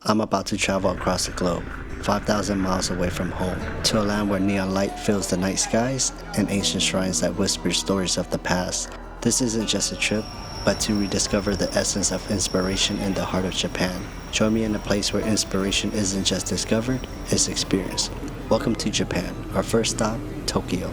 I'm about to travel across the globe, 5,000 miles away from home, to a land where neon light fills the night skies and ancient shrines that whisper stories of the past. This isn't just a trip, but to rediscover the essence of inspiration in the heart of Japan. Join me in a place where inspiration isn't just discovered, it's experienced. Welcome to Japan, our first stop, Tokyo.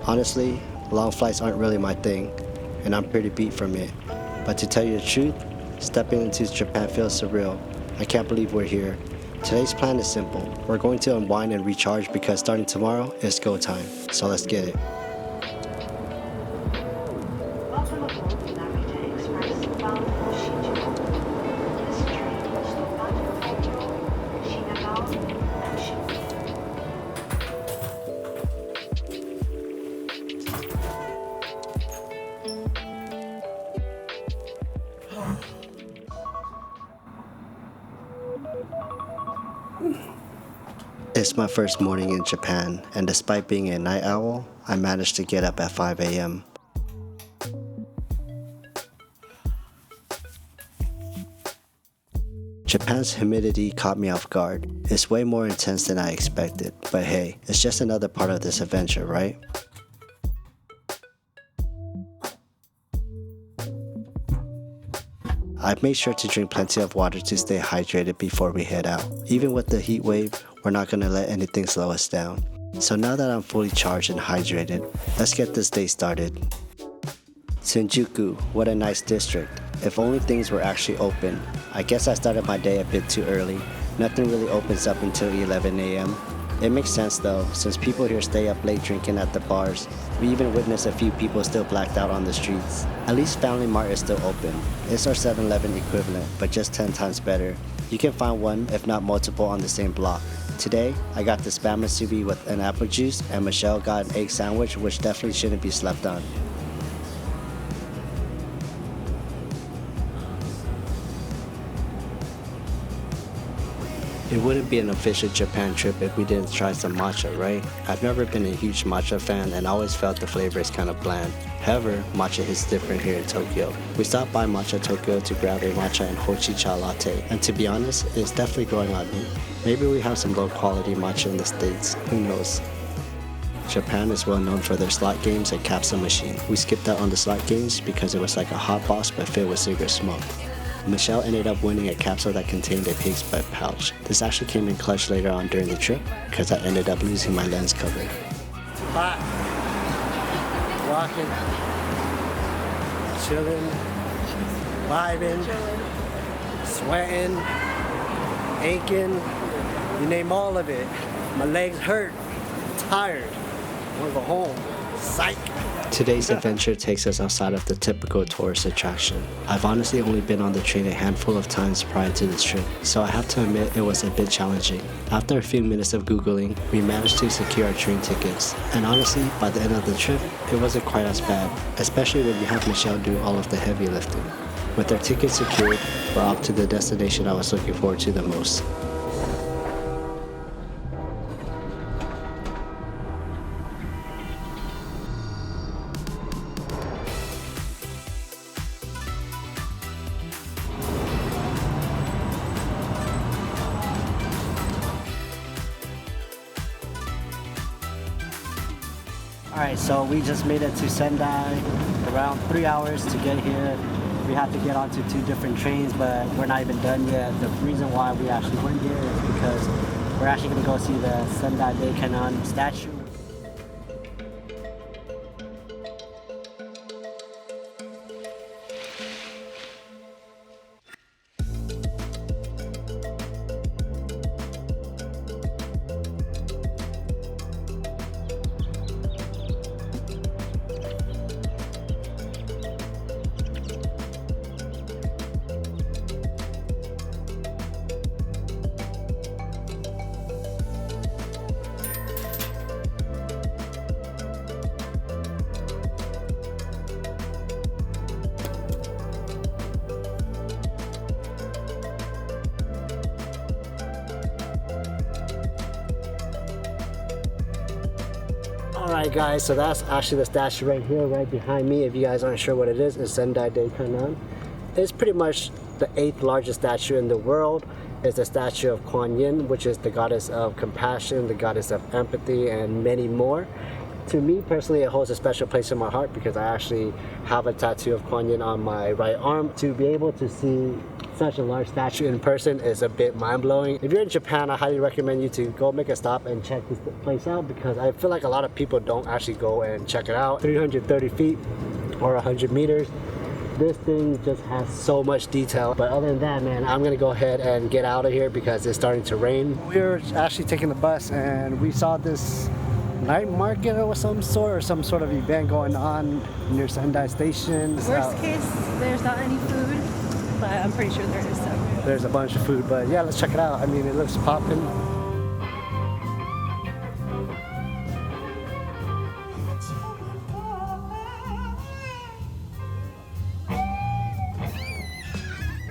Honestly, long flights aren't really my thing, and I'm pretty beat from it. But to tell you the truth, stepping into Japan feels surreal. I can't believe we're here. Today's plan is simple. We're going to unwind and recharge because starting tomorrow is go time. So let's get it. Welcome aboard the Narita Express bound for Shinjuku. This train will stop at Tokyo, Shinagawa, and Shibuya. It's my first morning in Japan, and despite being a night owl, I managed to get up at 5 a.m. Japan's humidity caught me off guard. It's way more intense than I expected, but hey, it's just another part of this adventure, right? I've made sure to drink plenty of water to stay hydrated before we head out. Even with the heat wave, we're not gonna let anything slow us down. So now that I'm fully charged and hydrated, let's get this day started. Shinjuku, what a nice district. If only things were actually open. I guess I started my day a bit too early. Nothing really opens up until 11 a.m. It makes sense though, since people here stay up late drinking at the bars. We even witnessed a few people still blacked out on the streets. At least Family Mart is still open. It's our 7-Eleven equivalent, but just 10 times better. You can find one, if not multiple, on the same block. Today, I got the spam musubi with an apple juice, and Michelle got an egg sandwich, which definitely shouldn't be slept on. It wouldn't be an official Japan trip if we didn't try some matcha, right? I've never been a huge matcha fan and always felt the flavor is kind of bland. However, matcha hits different here in Tokyo. We stopped by Matcha Tokyo to grab a matcha and hojicha latte, and to be honest, it's definitely growing on me. Maybe we have some low quality matcha in the States, who knows? Japan is well known for their slot games and capsule machine. We skipped out on the slot games because it was like a hot box but filled with cigarette smoke. Michelle ended up winning a capsule that contained a pig's butt pouch. This actually came in clutch later on during the trip because I ended up losing my lens cover. Hot, walking, chilling, vibing, sweating, aching, you name all of it. My legs hurt, I'm tired, I want to go home, psych. Today's adventure takes us outside of the typical tourist attraction. I've honestly only been on the train a handful of times prior to this trip, so I have to admit it was a bit challenging. After a few minutes of Googling, we managed to secure our train tickets. And honestly, by the end of the trip, it wasn't quite as bad, especially when you have Michelle do all of the heavy lifting. With our tickets secured, we're off to the destination I was looking forward to the most. Alright, so we just made it to Sendai, around 3 hours to get here. We had to get onto 2 different trains, but we're not even done yet. The reason why we actually went here is because we're actually going to go see the Sendai Daikannon statue. Alright guys, so that's actually the statue right here, right behind me. If you guys aren't sure what it is, it's Sendai Daikannon. It's pretty much the 8th largest statue in the world. It's the statue of Kuan Yin, which is the goddess of compassion, the goddess of empathy, and many more. To me personally, it holds a special place in my heart because I actually have a tattoo of Kuan Yin on my right arm. To be able to see such a large statue in person is a bit mind-blowing. If you're in Japan, I highly recommend you to go make a stop and check this place out because I feel like a lot of people don't actually go and check it out. 330 feet or 100 meters. This thing just has so much detail. But other than that, man, I'm gonna go ahead and get out of here because it's starting to rain. We're actually taking the bus and we saw this night market of some sort or some sort of event going on near Sendai Station. Worst case, there's not any food, but I'm pretty sure there is some. There's a bunch of food, but yeah, let's check it out. I mean, it looks poppin'.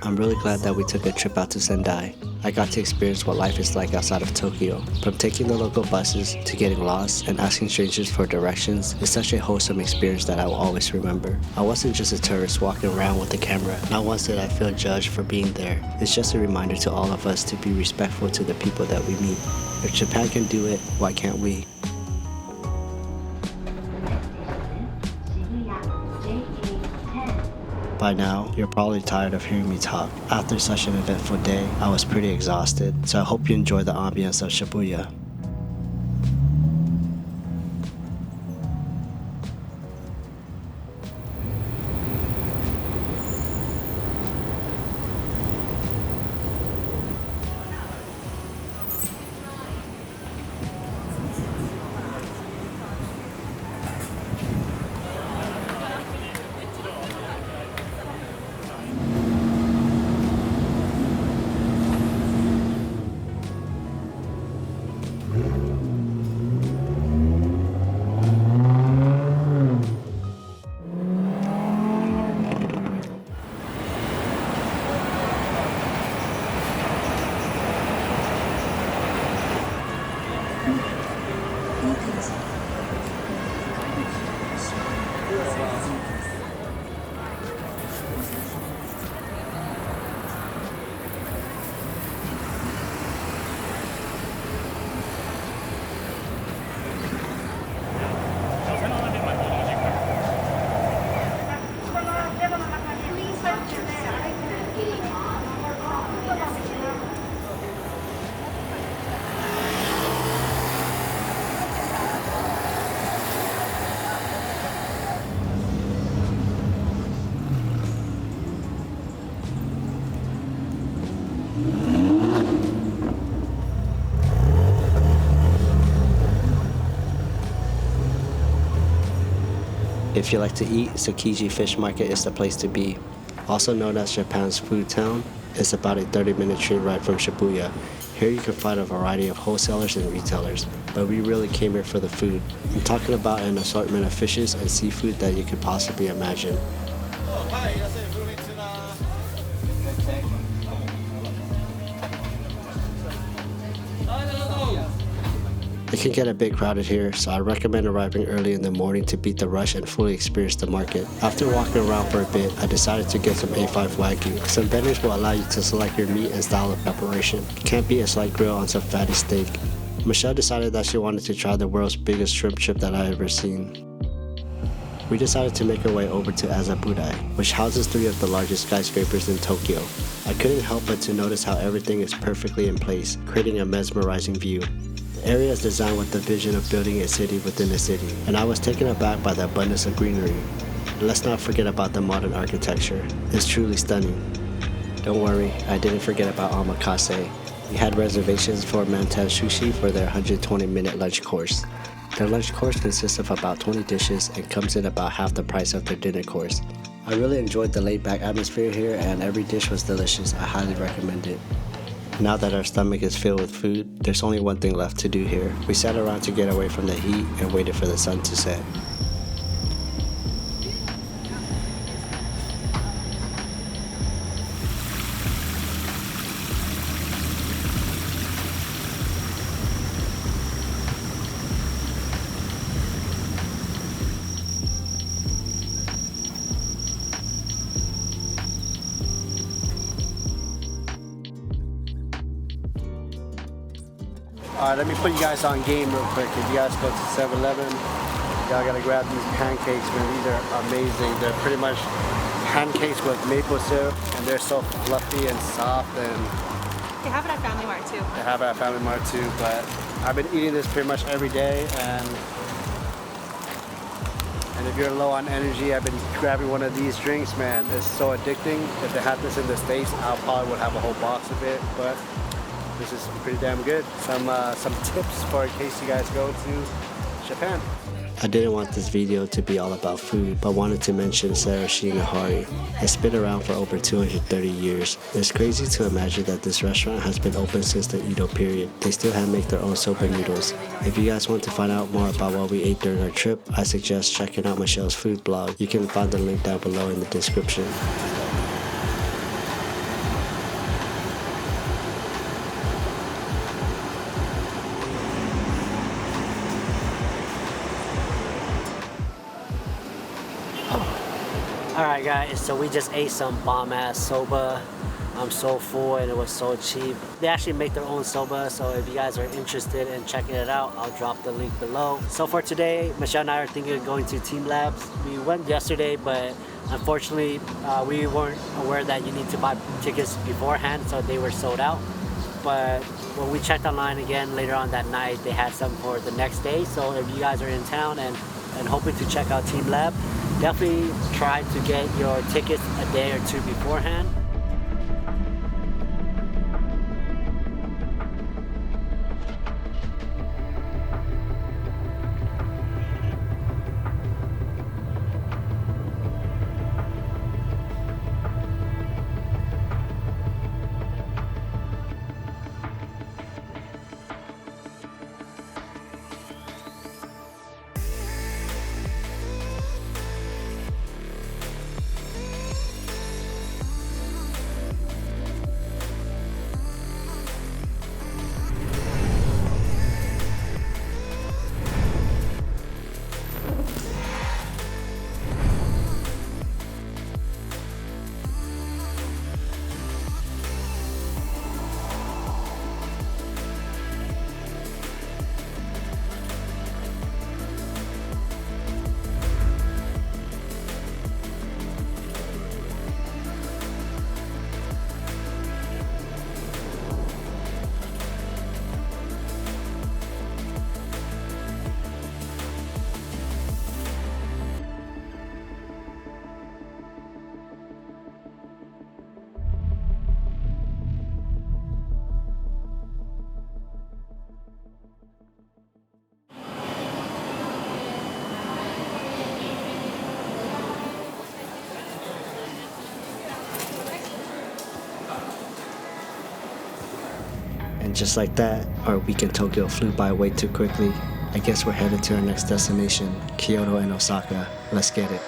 I'm really glad that we took a trip out to Sendai. I got to experience what life is like outside of Tokyo. From taking the local buses to getting lost and asking strangers for directions, it's such a wholesome experience that I will always remember. I wasn't just a tourist walking around with a camera. Not once did I feel judged for being there. It's just a reminder to all of us to be respectful to the people that we meet. If Japan can do it, why can't we? By now, you're probably tired of hearing me talk. After such an eventful day, I was pretty exhausted, so I hope you enjoy the ambience of Shibuya. If you like to eat, Tsukiji Fish Market is the place to be. Also known as Japan's food town, it's about a 30-minute train ride from Shibuya. Here you can find a variety of wholesalers and retailers, but we really came here for the food. I'm talking about an assortment of fishes and seafood that you could possibly imagine. It can get a bit crowded here, so I recommend arriving early in the morning to beat the rush and fully experience the market. After walking around for a bit, I decided to get some A5 Wagyu. Some vendors will allow you to select your meat and style of preparation. You can't beat a slight grill on some fatty steak. Michelle decided that she wanted to try the world's biggest shrimp chip that I had ever seen. We decided to make our way over to Azabudai, which houses 3 of the largest skyscrapers in Tokyo. I couldn't help but to notice how everything is perfectly in place, creating a mesmerizing view. The area is designed with the vision of building a city within a city, and I was taken aback by the abundance of greenery. Let's not forget about the modern architecture. It's truly stunning. Don't worry, I didn't forget about omakase. We had reservations for Mantan Sushi for their 120-minute lunch course. Their lunch course consists of about 20 dishes and comes in about half the price of their dinner course. I really enjoyed the laid-back atmosphere here, and every dish was delicious. I highly recommend it. Now that our stomach is filled with food, there's only one thing left to do here. We sat around to get away from the heat and waited for the sun to set. Alright, let me put you guys on game real quick. If you guys go to 7-Eleven, y'all gotta grab these pancakes, man. These are amazing. They're pretty much pancakes with maple syrup, and they're so fluffy and soft, and They have it at Family Mart too. they have it at Family Mart too, but I've been eating this pretty much every day, and if you're low on energy, I've been grabbing one of these drinks, man. It's so addicting. If they had this in the States, I probably would have a whole box of it, but this is pretty damn good. Some tips for in case you guys go to Japan. I didn't want this video to be all about food, but wanted to mention Sarashi Nahari. It's been around for over 230 years. It's crazy to imagine that this restaurant has been open since the Edo period. They still hand make their own soba noodles. If you guys want to find out more about what we ate during our trip, I suggest checking out Michelle's food blog. You can find the link down below in the description. Alright guys, so we just ate some bomb ass soba. I'm so full and it was so cheap. They actually make their own soba, so if you guys are interested in checking it out, I'll drop the link below. So for today, Michelle and I are thinking of going to TeamLab. We went yesterday, but unfortunately we weren't aware that you need to buy tickets beforehand, so they were sold out. But when we checked online again later on that night, they had some for the next day. So if you guys are in town and hoping to check out TeamLab, definitely try to get your tickets a day or two beforehand. And just like that, our week in Tokyo flew by way too quickly. I guess we're headed to our next destination, Kyoto and Osaka. Let's get it.